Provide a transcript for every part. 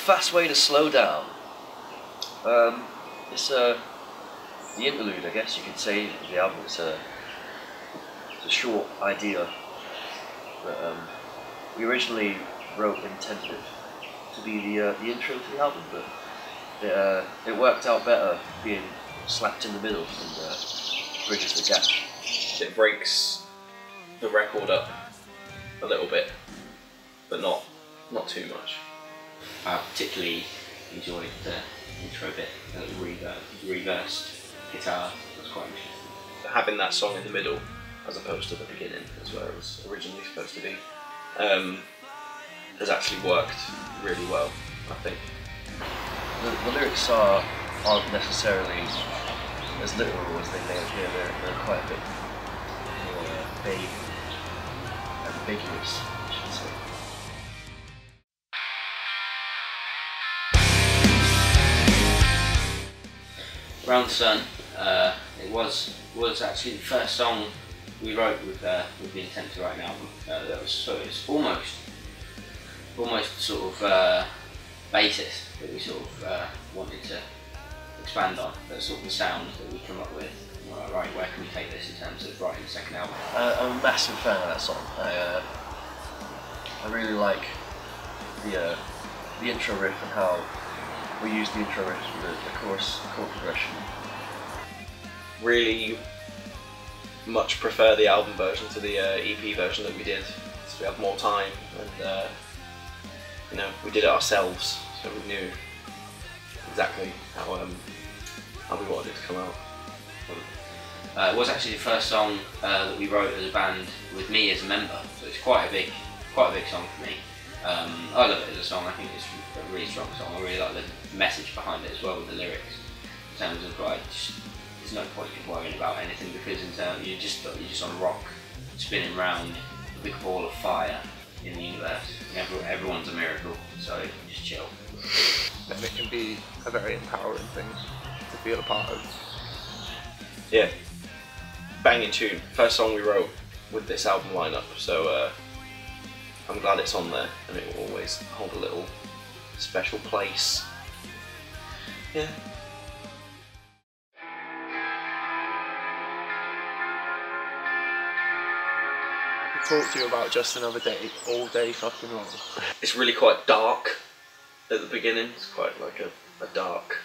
fast way to slow down. It's the interlude, I guess you could say, of the album. It's a short idea that we originally wrote and intended to be the intro to the album, but it worked out better being slapped in the middle and bridges the gap. It breaks the record up a little bit, but not too much. I particularly enjoyed the intro bit, the reversed guitar. It was quite interesting. Having that song in the middle, as opposed to the beginning, is where it was originally supposed to be, has actually worked really well, I think. The lyrics aren't necessarily as literal as they may appear. They're quite a bit more vague, ambiguous, I should say. Round the Sun, it was actually the first song we wrote with the intent to write an album. So it was almost sort of basis that we sort of wanted to expand on. That's sort of the sound that we come up with. Right, where can we take this in terms of writing the second album? I'm a massive fan of that song. I really like the intro riff and how we use the intro riff for the chorus chord progression. Really much prefer the album version to the EP version that we did, so we have more time, and you know, we did it ourselves, so we knew exactly how we wanted it to come out. It was actually the first song that we wrote as a band with me as a member, so it's quite a big song for me. I love it as a song. I think it's a really strong song. I really like the message behind it as well, with the lyrics. In terms of like, there's no point in worrying about anything, because in terms you're just on a rock spinning round a big ball of fire in the universe. Everyone's a miracle, so just chill. And it can be a very empowering thing to feel a part of. Yeah, banging tune. First song we wrote with this album lineup, so I'm glad it's on there, and it will always hold a little special place. Yeah. I could talk to you about Just Another Day all day fucking long. It's really quite dark at the beginning. It's quite like a dark,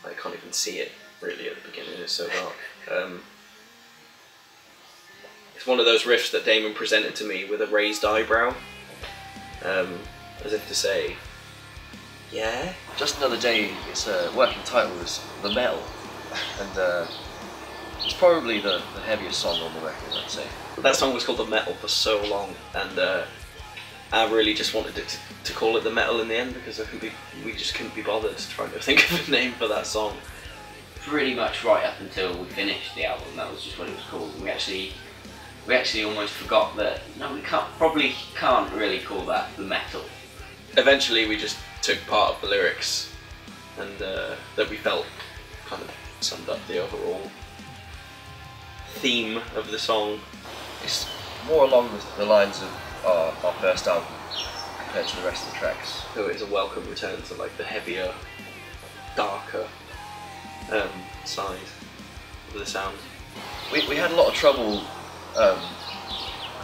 I can't even see it really at the beginning, it's so dark. It's one of those riffs that Damon presented to me with a raised eyebrow, as if to say, yeah? Just Another Day, its working title is The Metal, and it's probably the heaviest song on the record, I'd say. That song was called The Metal for so long, and I really just wanted it to call it The Metal in the end, because we just couldn't be bothered trying to think of a name for that song. Pretty much right up until we finished the album, that was just what it was called. We actually almost forgot that, no, we probably can't really call that The Metal. Eventually we just took part of the lyrics, and that we felt kind of summed up the overall theme of the song. It's more along the lines of our first album compared to the rest of the tracks. So it's a welcome return to like the heavier, darker side of the sound. We had a lot of trouble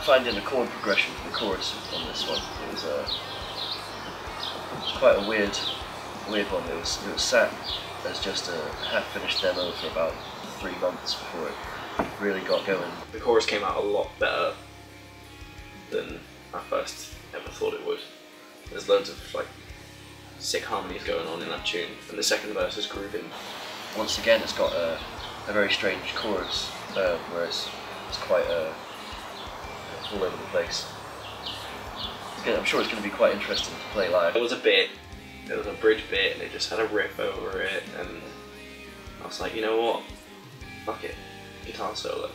finding a chord progression for the chorus on this one. It was quite a weird one. It was sat as just a half-finished demo for about 3 months before it really got going. The chorus came out a lot better than I first ever thought it would. There's loads of like sick harmonies going on in that tune, and the second verse is grooving. Once again, it's got a very strange chorus where it's quite all over the place. I'm sure it's going to be quite interesting to play live. There was a bridge bit, and it just had a riff over it, and I was like, you know what, fuck it, guitar solo.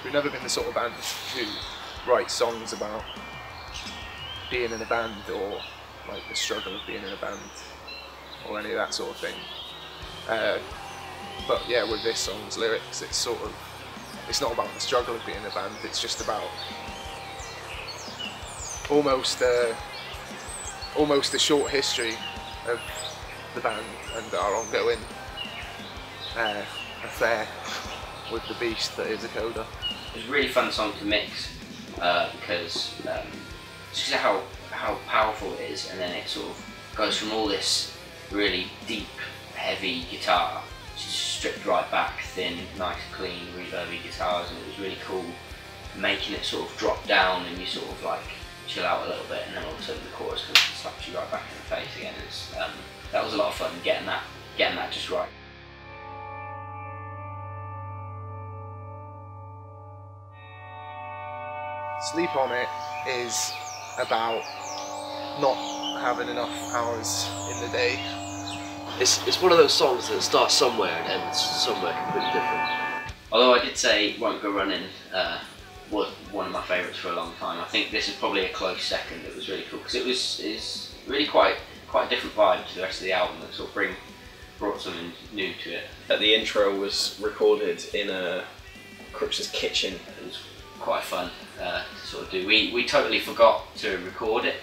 We've never been the sort of band who write songs about being in a band, or like the struggle of being in a band, or any of that sort of thing. But yeah, with this song's lyrics, it's not about the struggle of being in a band, it's just about almost a short history of the band and our ongoing affair with the beast that is a coda. It was a really fun song to mix because just how powerful it is, and then it sort of goes from all this really deep, heavy guitar just stripped right back, thin, nice, clean, reverby guitars, and it was really cool making it sort of drop down and you sort of like chill out a little bit, and then all of a sudden the chorus comes and slaps you right back in the face again. It's, that was a lot of fun getting that just right. Sleep on It is about not having enough hours in the day. It's one of those songs that starts somewhere and ends somewhere completely different. Although I did say Won't Go Running was one of my favourites for a long time. I think this is probably a close second. It was really cool because it's really quite a different vibe to the rest of the album that sort of brought something new to it. The intro was recorded in Crooks's kitchen. It was quite fun to sort of do. We totally forgot to record it,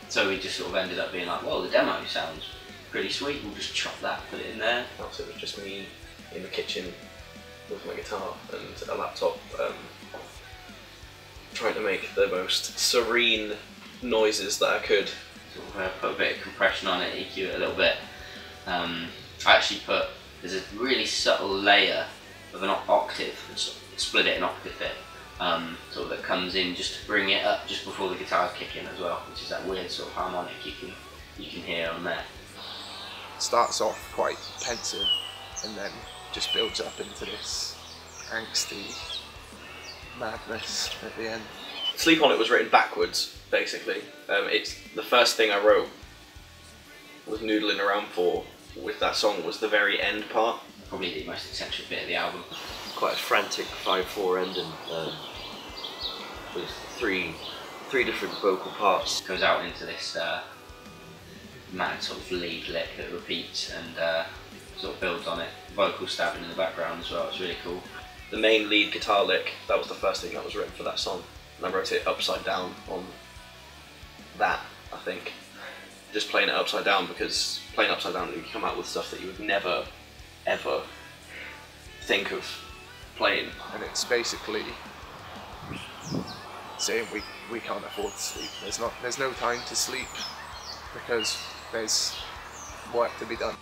so we just sort of ended up being like, well, the demo sounds pretty sweet, we'll just chop that, put it in there. Also, it was just me in the kitchen with my guitar and a laptop, trying to make the most serene noises that I could. Sort of put a bit of compression on it, EQ it a little bit. I actually there's a really subtle layer of an octave, and split it an octave bit, sort of that comes in just to bring it up just before the guitars kick in as well, which is that weird sort of harmonic you can hear on there. Starts off quite pensive and then just builds up into this angsty madness at the end. Sleep on It was written backwards, basically. It's the first thing I wrote was noodling around for with that song was the very end part. Probably the most essential bit of the album. Quite a frantic 5/4 ending with three different vocal parts. Goes out into this mad sort of lead lick that repeats and sort of builds on it. Vocal stabbing in the background as well. It's really cool. The main lead guitar lick, that was the first thing that was written for that song. And I wrote it upside down on that, I think. Just playing it upside down, because playing upside down you come out with stuff that you would never, ever think of playing. And it's basically saying we can't afford to sleep. There's no time to sleep because there's work to be done.